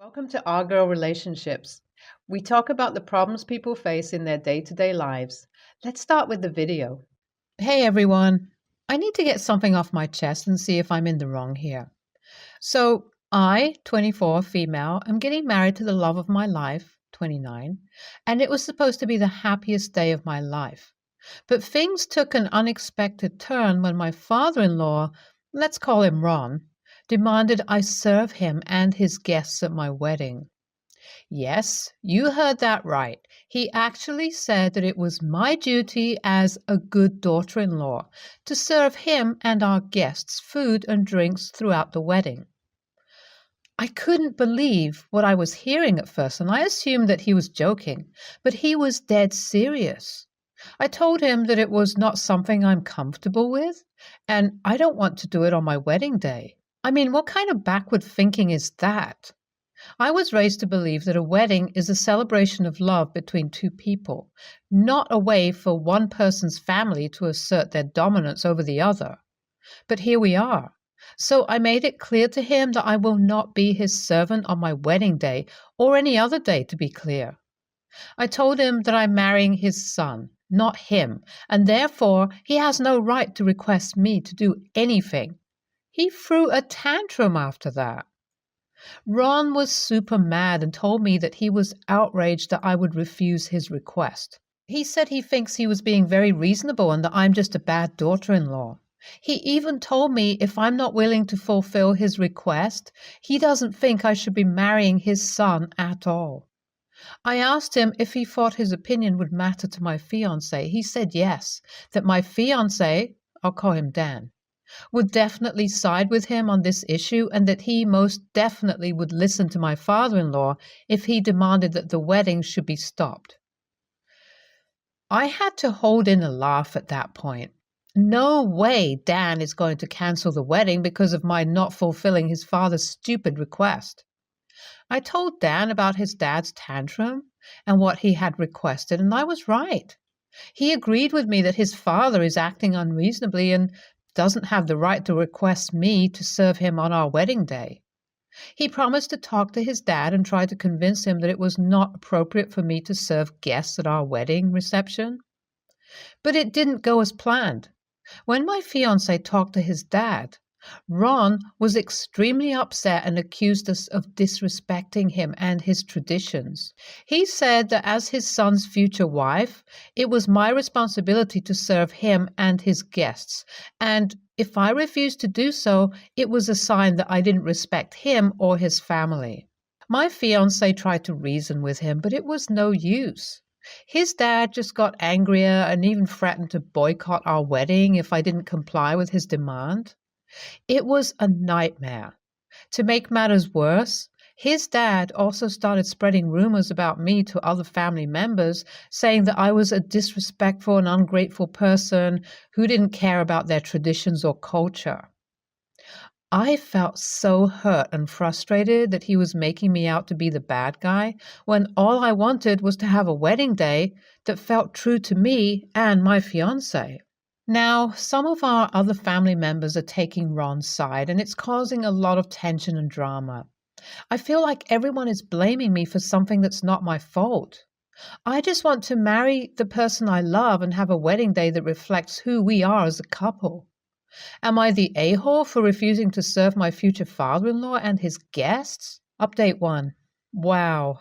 Welcome to Our Girl Relationships. We talk about the problems people face in their day-to-day lives. Let's start with the video. Hey everyone, I need to get something off my chest and see if I'm in the wrong here. So, I, 24, female, am getting married to the love of my life, 29, and it was supposed to be the happiest day of my life. But things took an unexpected turn when my father-in-law, let's call him Ron, demanded I serve him and his guests at my wedding. Yes, you heard that right. He actually said that it was my duty as a good daughter-in-law to serve him and our guests food and drinks throughout the wedding. I couldn't believe what I was hearing at first, and I assumed that he was joking, but he was dead serious. I told him that it was not something I'm comfortable with, and I don't want to do it on my wedding day. I mean, what kind of backward thinking is that? I was raised to believe that a wedding is a celebration of love between two people, not a way for one person's family to assert their dominance over the other. But here we are. So I made it clear to him that I will not be his servant on my wedding day or any other day, to be clear. I told him that I'm marrying his son, not him, and therefore he has no right to request me to do anything. He threw a tantrum after that. Ron was super mad and told me that he was outraged that I would refuse his request. He said he thinks he was being very reasonable and that I'm just a bad daughter-in-law. He even told me if I'm not willing to fulfill his request, he doesn't think I should be marrying his son at all. I asked him if he thought his opinion would matter to my fiancé. He said yes, that my fiancé, I'll call him Dan, would definitely side with him on this issue and that he most definitely would listen to my father-in-law if he demanded that the wedding should be stopped. I had to hold in a laugh at that point. No way Dan is going to cancel the wedding because of my not fulfilling his father's stupid request. I told Dan about his dad's tantrum and what he had requested, and I was right. He agreed with me that his father is acting unreasonably and doesn't have the right to request me to serve him on our wedding day. He promised to talk to his dad and try to convince him that it was not appropriate for me to serve guests at our wedding reception. But it didn't go as planned. When my fiancé talked to his dad, Ron was extremely upset and accused us of disrespecting him and his traditions. He said that as his son's future wife, it was my responsibility to serve him and his guests, and if I refused to do so, it was a sign that I didn't respect him or his family. My fiancé tried to reason with him, but it was no use. His dad just got angrier and even threatened to boycott our wedding if I didn't comply with his demand. It was a nightmare. To make matters worse, his dad also started spreading rumors about me to other family members, saying that I was a disrespectful and ungrateful person who didn't care about their traditions or culture. I felt so hurt and frustrated that he was making me out to be the bad guy when all I wanted was to have a wedding day that felt true to me and my fiancé. Now, some of our other family members are taking Ron's side, and it's causing a lot of tension and drama. I feel like everyone is blaming me for something that's not my fault. I just want to marry the person I love and have a wedding day that reflects who we are as a couple. Am I the a-hole for refusing to serve my future father-in-law and his guests? Update 1. Wow.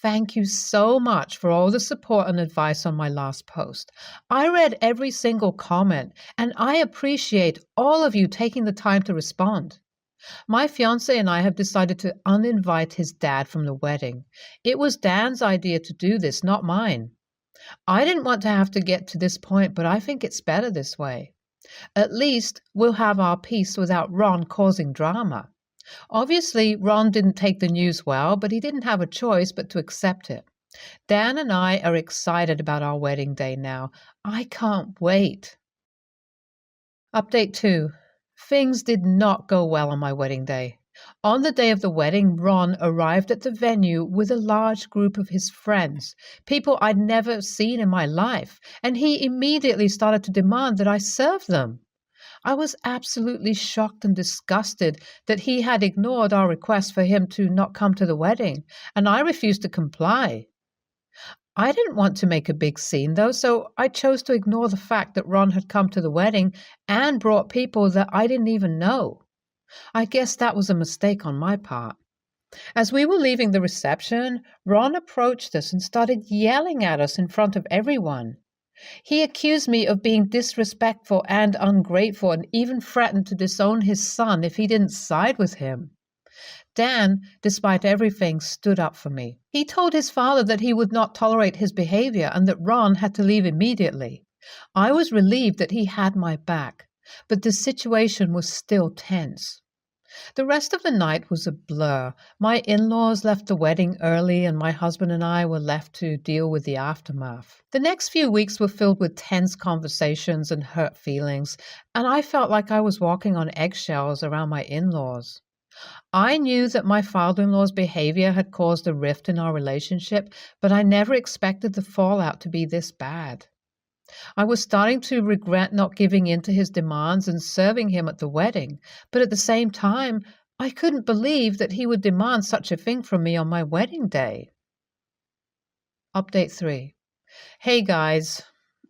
Thank you so much for all the support and advice on my last post. I read every single comment, and I appreciate all of you taking the time to respond. My fiancé and I have decided to uninvite his dad from the wedding. It was Dan's idea to do this, not mine. I didn't want to have to get to this point, but I think it's better this way. At least we'll have our peace without Ron causing drama. Obviously, Ron didn't take the news well, but he didn't have a choice but to accept it. Dan and I are excited about our wedding day now. I can't wait. Update 2. Things did not go well on my wedding day. On the day of the wedding, Ron arrived at the venue with a large group of his friends, people I'd never seen in my life, and he immediately started to demand that I serve them. I was absolutely shocked and disgusted that he had ignored our request for him to not come to the wedding, and I refused to comply. I didn't want to make a big scene, though, so I chose to ignore the fact that Ron had come to the wedding and brought people that I didn't even know. I guess that was a mistake on my part. As we were leaving the reception, Ron approached us and started yelling at us in front of everyone. He accused me of being disrespectful and ungrateful and even threatened to disown his son if he didn't side with him. Dan, despite everything, stood up for me. He told his father that he would not tolerate his behavior and that Ron had to leave immediately. I was relieved that he had my back, but the situation was still tense. The rest of the night was a blur. My in-laws left the wedding early and my husband and I were left to deal with the aftermath. The next few weeks were filled with tense conversations and hurt feelings, and I felt like I was walking on eggshells around my in-laws. I knew that my father-in-law's behavior had caused a rift in our relationship, but I never expected the fallout to be this bad. I was starting to regret not giving in to his demands and serving him at the wedding, but at the same time, I couldn't believe that he would demand such a thing from me on my wedding day. Update 3. Hey guys,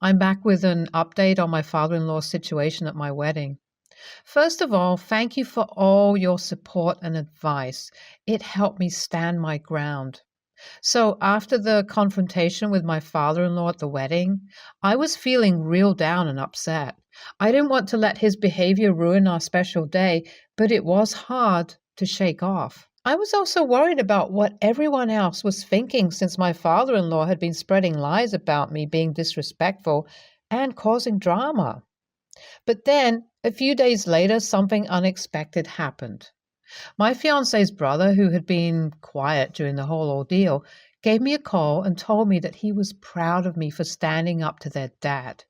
I'm back with an update on my father-in-law's situation at my wedding. First of all, thank you for all your support and advice. It helped me stand my ground. So after the confrontation with my father-in-law at the wedding, I was feeling real down and upset. I didn't want to let his behavior ruin our special day, but it was hard to shake off. I was also worried about what everyone else was thinking since my father-in-law had been spreading lies about me being disrespectful and causing drama. But then, a few days later, something unexpected happened. My fiancé's brother, who had been quiet during the whole ordeal, gave me a call and told me that he was proud of me for standing up to their dad.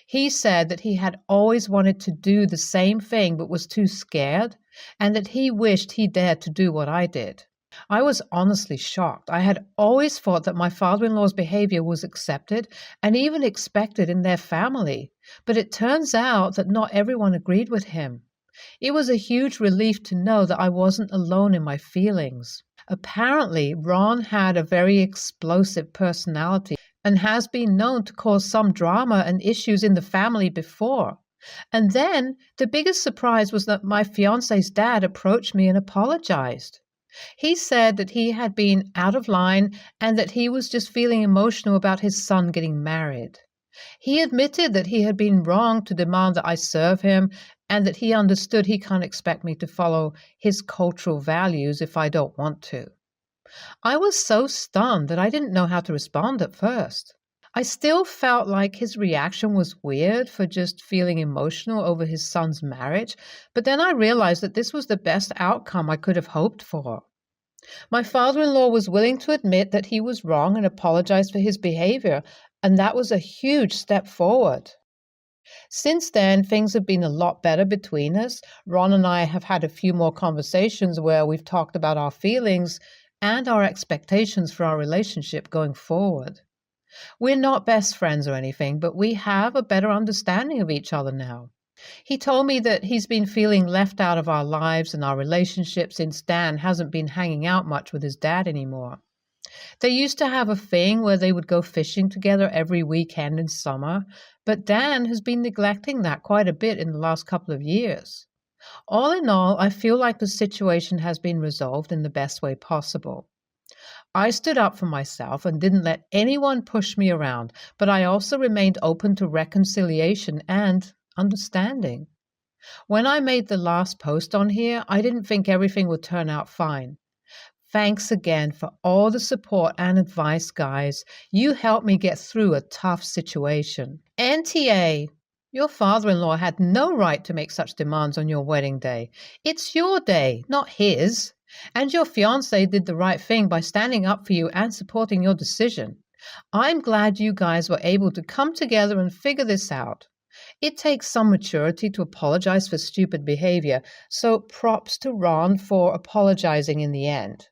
He said that he had always wanted to do the same thing but was too scared, and that he wished he dared to do what I did. I was honestly shocked. I had always thought that my father-in-law's behavior was accepted and even expected in their family, but it turns out that not everyone agreed with him. It was a huge relief to know that I wasn't alone in my feelings. Apparently, Ron had a very explosive personality and has been known to cause some drama and issues in the family before. And then, the biggest surprise was that my fiancé's dad approached me and apologized. He said that he had been out of line and that he was just feeling emotional about his son getting married. He admitted that he had been wrong to demand that I serve him and that he understood he can't expect me to follow his cultural values if I don't want to. I was so stunned that I didn't know how to respond at first. I still felt like his reaction was weird for just feeling emotional over his son's marriage, but then I realized that this was the best outcome I could have hoped for. My father-in-law was willing to admit that he was wrong and apologize for his behavior, and that was a huge step forward. Since then, things have been a lot better between us. Ron and I have had a few more conversations where we've talked about our feelings and our expectations for our relationship going forward. We're not best friends or anything, but we have a better understanding of each other now. He told me that he's been feeling left out of our lives and our relationship since Dan hasn't been hanging out much with his dad anymore. They used to have a thing where they would go fishing together every weekend in summer, but Dan has been neglecting that quite a bit in the last couple of years. All in all, I feel like the situation has been resolved in the best way possible. I stood up for myself and didn't let anyone push me around, but I also remained open to reconciliation and understanding. When I made the last post on here, I didn't think everything would turn out fine. Thanks again for all the support and advice, guys. You helped me get through a tough situation. NTA, your father-in-law had no right to make such demands on your wedding day. It's your day, not his. And your fiancé did the right thing by standing up for you and supporting your decision. I'm glad you guys were able to come together and figure this out. It takes some maturity to apologize for stupid behavior, so props to Ron for apologizing in the end.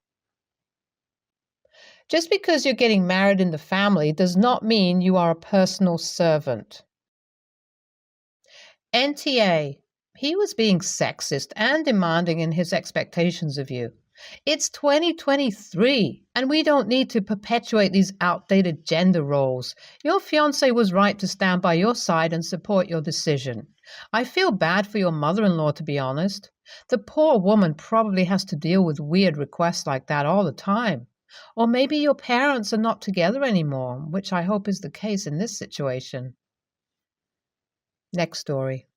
Just because you're getting married in the family does not mean you are a personal servant. NTA, He was being sexist and demanding in his expectations of you. It's 2023, and we don't need to perpetuate these outdated gender roles. Your fiance was right to stand by your side and support your decision. I feel bad for your mother-in-law, to be honest. The poor woman probably has to deal with weird requests like that all the time. Or maybe your parents are not together anymore, which I hope is the case in this situation. Next story.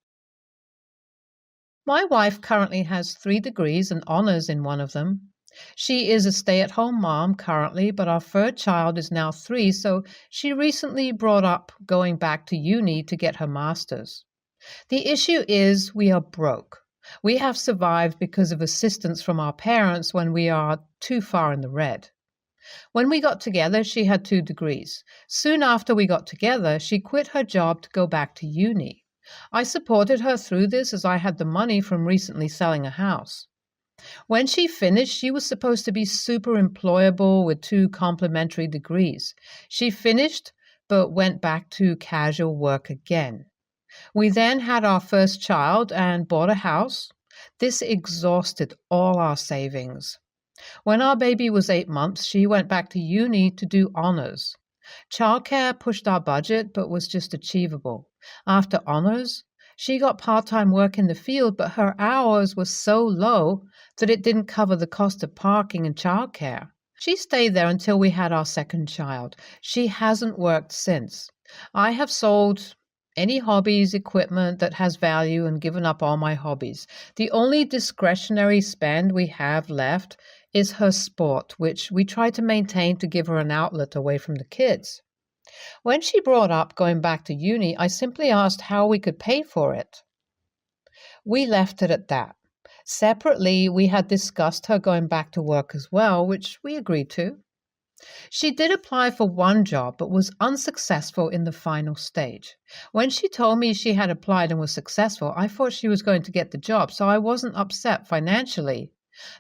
My wife currently has 3 degrees and honors in one of them. She is a stay-at-home mom currently, but our third child is now 3, so she recently brought up going back to uni to get her master's. The issue is we are broke. We have survived because of assistance from our parents when we are too far in the red. When we got together, she had 2 degrees. Soon after we got together, she quit her job to go back to uni. I supported her through this as I had the money from recently selling a house. When she finished, she was supposed to be super employable with 2 complementary degrees. She finished, but went back to casual work again. We then had our first child and bought a house. This exhausted all our savings. When our baby was 8 months, she went back to uni to do honors. Childcare pushed our budget, but was just achievable. After honors, she got part-time work in the field, but her hours were so low that it didn't cover the cost of parking and childcare. She stayed there until we had our second child. She hasn't worked since. I have sold any hobbies, equipment that has value and given up all my hobbies. The only discretionary spend we have left is her sport, which we try to maintain to give her an outlet away from the kids. When she brought up going back to uni, I simply asked how we could pay for it. We left it at that. Separately, we had discussed her going back to work as well, which we agreed to. She did apply for one job, but was unsuccessful in the final stage. When she told me she had applied and was successful, I thought she was going to get the job, so I wasn't upset financially,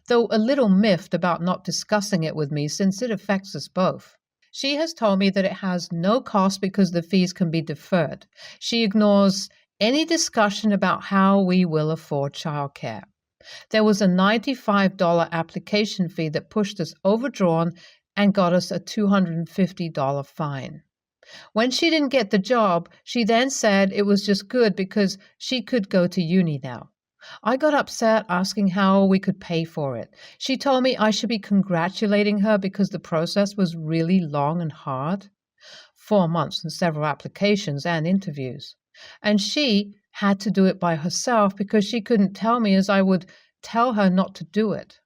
though a little miffed about not discussing it with me since it affects us both. She has told me that it has no cost because the fees can be deferred. She ignores any discussion about how we will afford childcare. There was a $95 application fee that pushed us overdrawn and got us a $250 fine. When she didn't get the job, she then said it was just good because she could go to uni now. I got upset asking how we could pay for it. She told me I should be congratulating her because the process was really long and hard. 4 months and several applications and interviews. And she had to do it by herself because she couldn't tell me as I would tell her not to do it.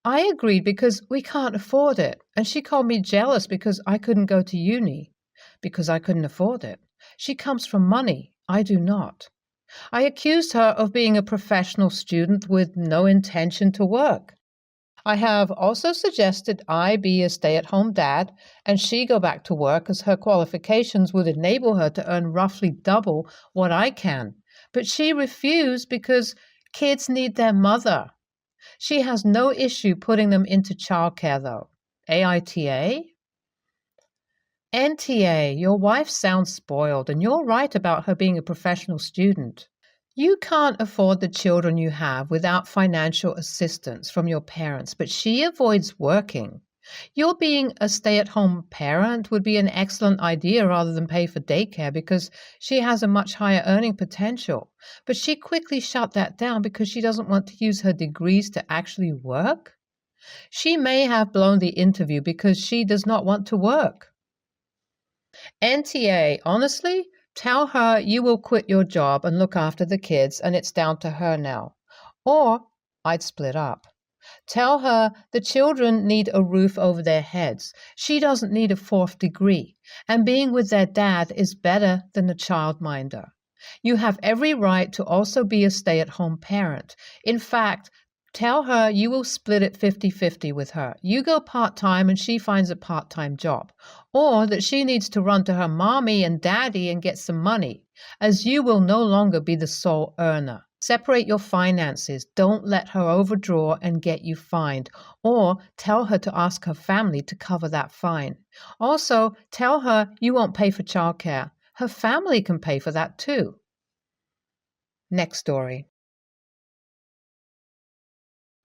I agreed because we can't afford it, and she called me jealous because I couldn't go to uni, because I couldn't afford it. She comes from money. I do not. I accused her of being a professional student with no intention to work. I have also suggested I be a stay-at-home dad and she go back to work as her qualifications would enable her to earn roughly double what I can. But she refused because kids need their mother. She has no issue putting them into childcare, though. AITA? NTA, your wife sounds spoiled, and you're right about her being a professional student. You can't afford the children you have without financial assistance from your parents, but she avoids working. Your being a stay-at-home parent would be an excellent idea rather than pay for daycare because she has a much higher earning potential. But she quickly shut that down because she doesn't want to use her degrees to actually work. She may have blown the interview because she does not want to work. NTA, honestly, tell her you will quit your job and look after the kids and it's down to her now. Or I'd split up. Tell her the children need a roof over their heads. She doesn't need a 4th degree, and being with their dad is better than a childminder. You have every right to also be a stay-at-home parent. In fact, tell her you will split it 50-50 with her. You go part-time and she finds a part-time job. Or that she needs to run to her mommy and daddy and get some money, as you will no longer be the sole earner. Separate your finances. Don't let her overdraw and get you fined. Or tell her to ask her family to cover that fine. Also, tell her you won't pay for childcare. Her family can pay for that too. Next story.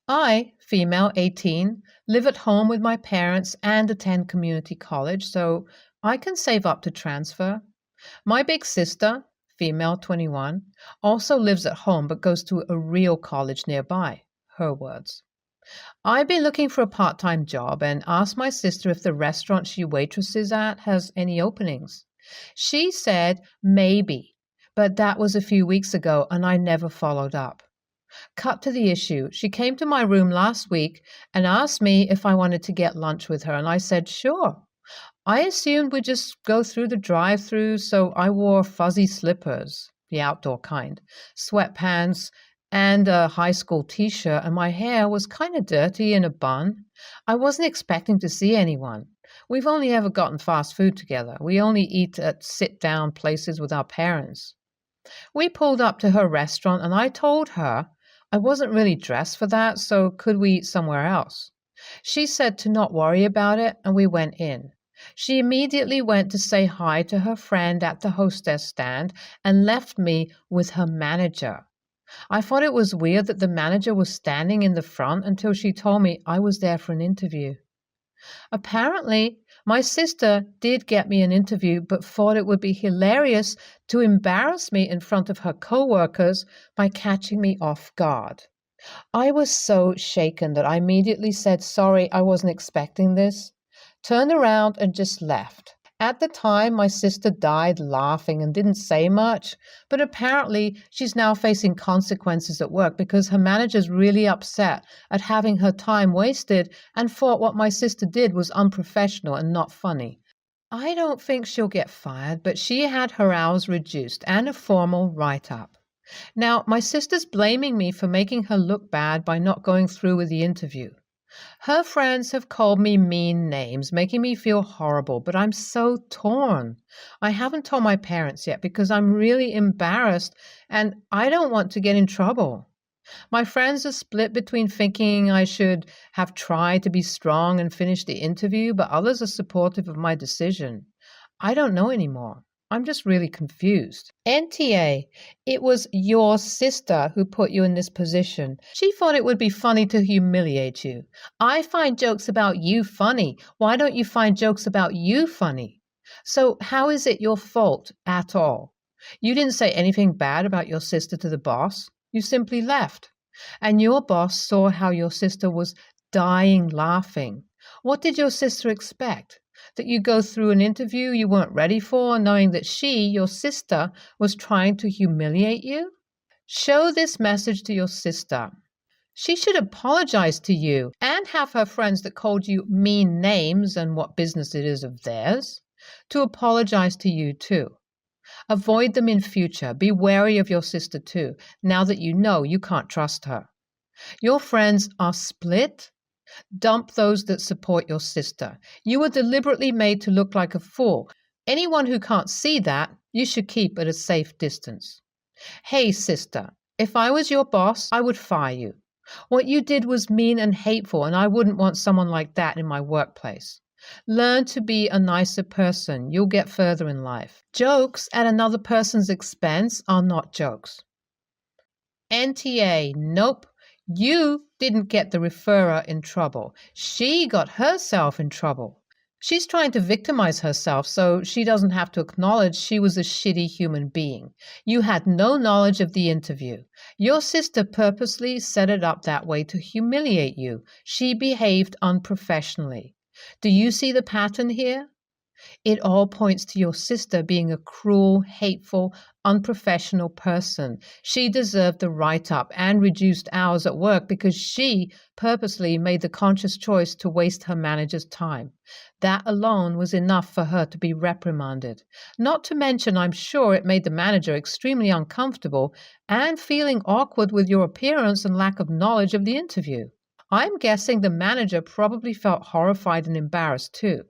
I, female 18, live at home with my parents and attend community college, so I can save up to transfer. My big sister, female 21, also lives at home but goes to a real college nearby. Her words. I've been looking for a part-time job and asked my sister if the restaurant she waitresses at has any openings. She said maybe, but that was a few weeks ago and I never followed up. Cut to the issue. She came to my room last week and asked me if I wanted to get lunch with her, and I said sure. I assumed we'd just go through the drive-through, so I wore fuzzy slippers, the outdoor kind, sweatpants, and a high school t-shirt, and my hair was kind of dirty in a bun. I wasn't expecting to see anyone. We've only ever gotten fast food together. We only eat at sit-down places with our parents. We pulled up to her restaurant, and I told her I wasn't really dressed for that, so could we eat somewhere else? She said to not worry about it, and we went in. She immediately went to say hi to her friend at the hostess stand and left me with her manager. I thought it was weird that the manager was standing in the front until she told me I was there for an interview. Apparently, my sister did get me an interview but thought it would be hilarious to embarrass me in front of her coworkers by catching me off guard. I was so shaken that I immediately said sorry, I wasn't expecting this, turned around and just left. At the time, my sister died laughing and didn't say much, but apparently she's now facing consequences at work because her manager's really upset at having her time wasted and thought what my sister did was unprofessional and not funny. I don't think she'll get fired, but she had her hours reduced and a formal write-up. Now, my sister's blaming me for making her look bad by not going through with the interview. Her friends have called me mean names, making me feel horrible, but I'm so torn. I haven't told my parents yet because I'm really embarrassed and I don't want to get in trouble. My friends are split between thinking I should have tried to be strong and finish the interview, but others are supportive of my decision. I don't know anymore. I'm just really confused. NTA, it was your sister who put you in this position. She thought it would be funny to humiliate you. I find jokes about you funny. Why don't you find jokes about you funny? So how is it your fault at all? You didn't say anything bad about your sister to the boss. You simply left. And your boss saw how your sister was dying laughing. What did your sister expect? That you go through an interview you weren't ready for, knowing that she, your sister, was trying to humiliate you? Show this message to your sister. She should apologize to you and have her friends that called you mean names and what business it is of theirs to apologize to you too. Avoid them in future. Be wary of your sister too, now that you know you can't trust her. Your friends are split. Dump those that support your sister. You were deliberately made to look like a fool. Anyone who can't see that, you should keep at a safe distance. Hey, sister, if I was your boss, I would fire you. What you did was mean and hateful, and I wouldn't want someone like that in my workplace. Learn to be a nicer person. You'll get further in life. Jokes at another person's expense are not jokes. NTA, nope. You didn't get the referrer in trouble. She got herself in trouble. She's trying to victimize herself so she doesn't have to acknowledge she was a shitty human being. You had no knowledge of the interview. Your sister purposely set it up that way to humiliate you. She behaved unprofessionally. Do you see the pattern here? It all points to your sister being a cruel, hateful, unprofessional person. She deserved the write-up and reduced hours at work because she purposely made the conscious choice to waste her manager's time. That alone was enough for her to be reprimanded. Not to mention, I'm sure it made the manager extremely uncomfortable and feeling awkward with your appearance and lack of knowledge of the interview. I'm guessing the manager probably felt horrified and embarrassed too.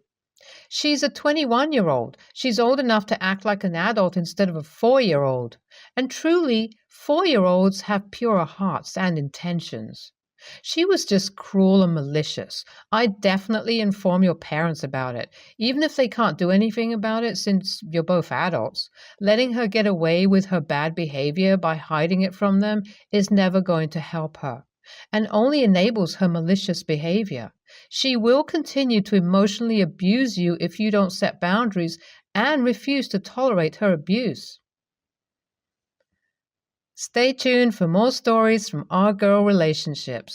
She's a 21-year-old. She's old enough to act like an adult instead of a 4-year-old. And truly, 4-year-olds have purer hearts and intentions. She was just cruel and malicious. I'd definitely inform your parents about it, even if they can't do anything about it since you're both adults. Letting her get away with her bad behavior by hiding it from them is never going to help her and only enables her malicious behavior. She will continue to emotionally abuse you if you don't set boundaries and refuse to tolerate her abuse. Stay tuned for more stories from our girl relationships.